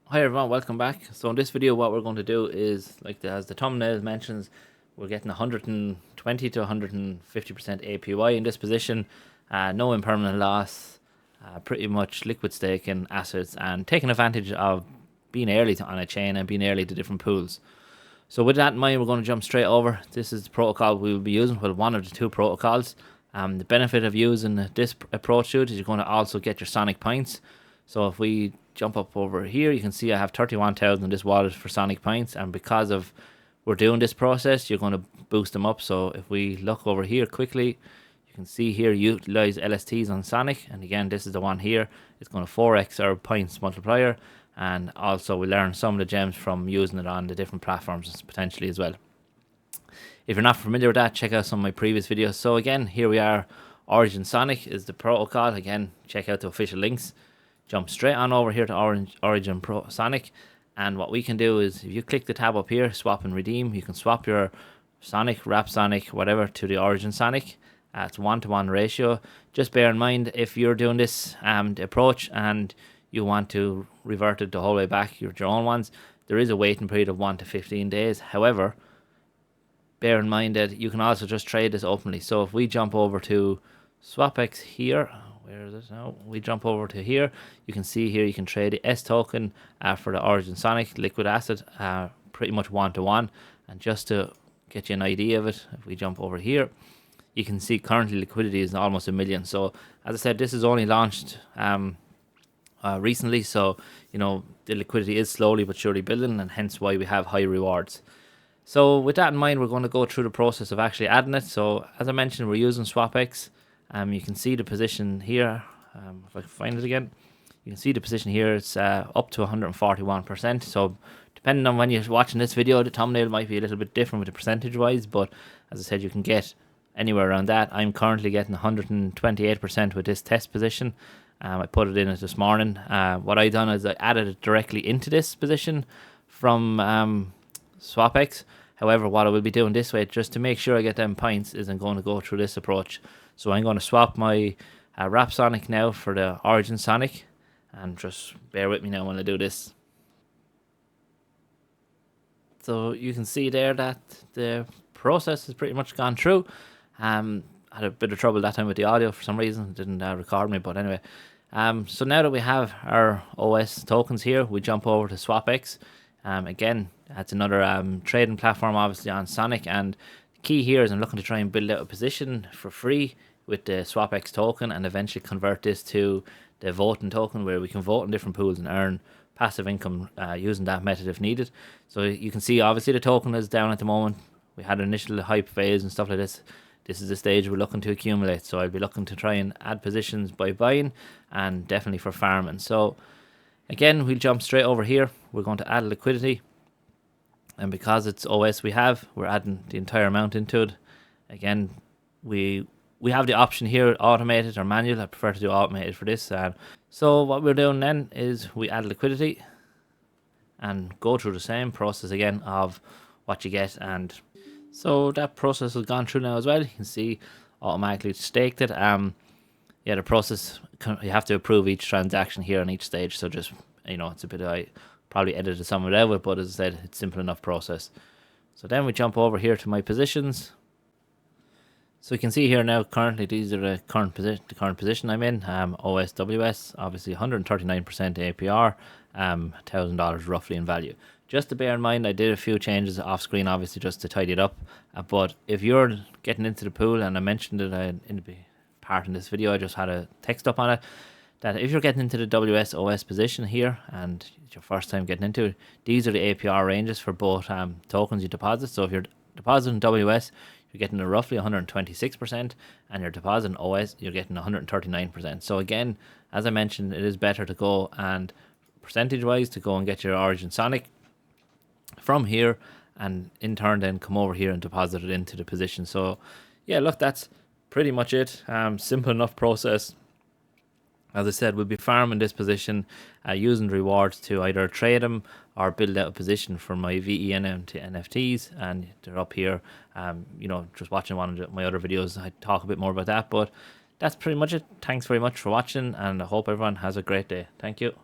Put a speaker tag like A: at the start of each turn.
A: Hi everyone, welcome back. So in this video what we're going to do is, as the thumbnail mentions, we're getting 120 to 150% APY in this position, no impermanent loss, pretty much liquid staking assets and taking advantage of being early on a chain and being early to different pools. So with that in mind, we're going to jump straight over. This is the protocol we will be using, well, one of the two protocols. The benefit of using this approach to it is you're going to also get your Sonic points. So if we jump up over here, you can see I have 31,000 in this wallet for Sonic points, and because of we're doing this process, you're going to boost them up. So if we look over here quickly, you can see here utilize LSTs on Sonic, and again this is the one here. It's going to 4x our points multiplier, and also we learn some of the gems from using it on the different platforms potentially as well. If you're not familiar with that, check out some of my previous videos. So again, here we are. Origin Sonic is the protocol. Again, check out the official links. Jump straight on over here to Origin Sonic, and what we can do is, if you click the tab up here, swap and redeem, you can swap your Sonic, Wrap Sonic, whatever, to the Origin Sonic. It's 1-to-1 ratio. Just bear in mind, if you're doing this approach and you want to revert it the whole way back, your own ones, there is a waiting period of 1 to 15 days. However, bear in mind that you can also just trade this openly. So if we jump over to SwapX here, where is it now? We jump over to here. You can see here you can trade the S token for the Origin Sonic liquid asset, pretty much 1-to-1. And just to get you an idea of it, if we jump over here, you can see currently liquidity is almost 1 million. So as I said, this is only launched recently, so the liquidity is slowly but surely building, and hence why we have high rewards. So with that in mind, we're going to go through the process of actually adding it. So as I mentioned, we're using SwapX. You can see the position here. If I can find it again, you can see the position here. It's up to 141%. So depending on when you're watching this video, the thumbnail might be a little bit different with the percentage wise, but as I said, you can get anywhere around that. I'm currently getting 128% with this test position. I put it in it this morning. What I done is I added it directly into this position from SwapX. However, what I will be doing this way, just to make sure I get them points, is I'm going to go through this approach. So I'm going to swap my Wrap Sonic now for the Origin Sonic, and just bear with me now when I do this. So you can see there that the process has pretty much gone through. I had a bit of trouble that time with the audio for some reason. It didn't record me, but anyway. So now that we have our OS tokens here, we jump over to SwapX. Again, that's another trading platform, obviously, on Sonic. And the key here is I'm looking to try and build out a position for free with the SwapX token, and eventually convert this to the voting token, where we can vote in different pools and earn passive income using that method if needed. So you can see, obviously, the token is down at the moment. We had an initial hype phase and stuff like this. This is the stage we're looking to accumulate. So I'll be looking to try and add positions by buying, and definitely for farming. So again, we'll jump straight over here. We're going to add liquidity, and because it's OS we're adding the entire amount into it. Again, we have the option here, automated or manual. I prefer to do automated for this. So what we're doing then is we add liquidity and go through the same process again of what you get. And so that process has gone through now as well. You can see automatically staked it. Yeah, the process, you have to approve each transaction here on each stage. So just, it's a bit, I probably edited some of it out, but as I said, it's simple enough process. So then we jump over here to my positions. So you can see here now, currently these are the current position I'm in. OSWS, obviously 139% APR, $1,000 roughly in value. Just to bear in mind, I did a few changes off screen, obviously, just to tidy it up. But if you're getting into the pool, and I mentioned it in the part in this video, I just had a text up on it, that if you're getting into the WSOS position here and it's your first time getting into it, these are the APR ranges for both tokens you deposit. So if you're depositing WS, you're getting a roughly 126%, and you're depositing OS, you're getting 139%. So again, as I mentioned, it is better to go and percentage wise to go and get your Origin Sonic from here, and in turn then come over here and deposit it into the position. So yeah, look, that's pretty much it. Simple enough process. As I said, we'll be farming this position using rewards to either trade them or build out a position for my VENM to NFTs, and they're up here. Just watching one of my other videos, I talk a bit more about that, but that's pretty much it. Thanks very much for watching, and I hope everyone has a great day. Thank you.